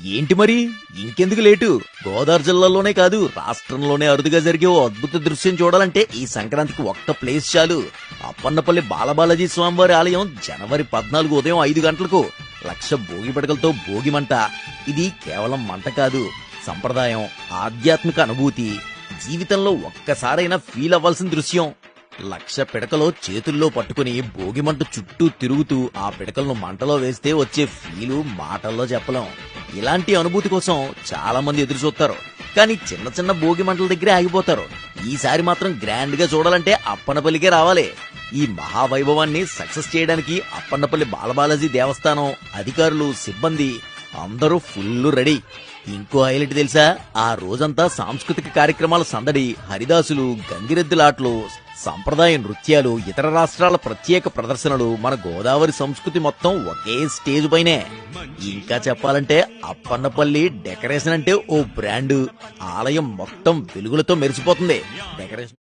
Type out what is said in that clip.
ఏంటి మరి ఇంకెందుకు లేటు? గోదావరి జిల్లాలోనే కాదు రాష్ట్రంలోనే అరుదుగా జరిగే ఓ అద్భుత దృశ్యం చూడాలంటే ఈ సంక్రాంతికి ఒక్క ప్లేస్ చాలు. అప్పన్నపల్లి బాలబాలాజీ స్వామివారి ఆలయం జనవరి 14 ఉదయం 5 గంటలకు 1,00,000 భోగి పడకలతో భోగి మంట. ఇది కేవలం మంట కాదు, సంప్రదాయం, ఆధ్యాత్మిక అనుభూతి, జీవితంలో ఒక్కసారైనా ఫీల్ అవ్వాల్సిన దృశ్యం. 1,00,000 పిడకలో చేతుల్లో పట్టుకుని భోగిమంట చుట్టూ తిరుగుతూ ఆ పిడకలను మంటలో వేస్తే వచ్చే ఫీలు మాటల్లో చెప్పలేం. ఇలాంటి అనుభూతి కోసం చాలా మంది ఎదురు చూస్తారు, కానీ చిన్న చిన్న భోగి మంటల దగ్గరే ఆగిపోతారు. ఈసారి మాత్రం గ్రాండ్ గా చూడాలంటే అప్పన్నపల్లికే రావాలి. ఈ మహావైభవాన్ని సక్సెస్ చేయడానికి అప్పన్నపల్లి బాలబాలాజీ దేవస్థానం అధికారులు, సిబ్బంది అందరూ ఫుల్ రెడీ. ఇంకో హైలైట్ తెలుసా? ఆ రోజంతా సాంస్కృతిక కార్యక్రమాల సందడి, హరిదాసులు, గంగిరెద్దులాట్లు, సంప్రదాయ నృత్యాలు, ఇతర రాష్ట్రాల ప్రత్యేక ప్రదర్శనలు, మన గోదావరి సంస్కృతి మొత్తం ఒకే స్టేజ్ పైనే. ఇంకా చెప్పాలంటే అప్పన్నపల్లి డెకరేషన్ అంటే ఓ బ్రాండ్. ఆలయం మొత్తం వెలుగులతో మెరిసిపోతుంది. డెకరేషన్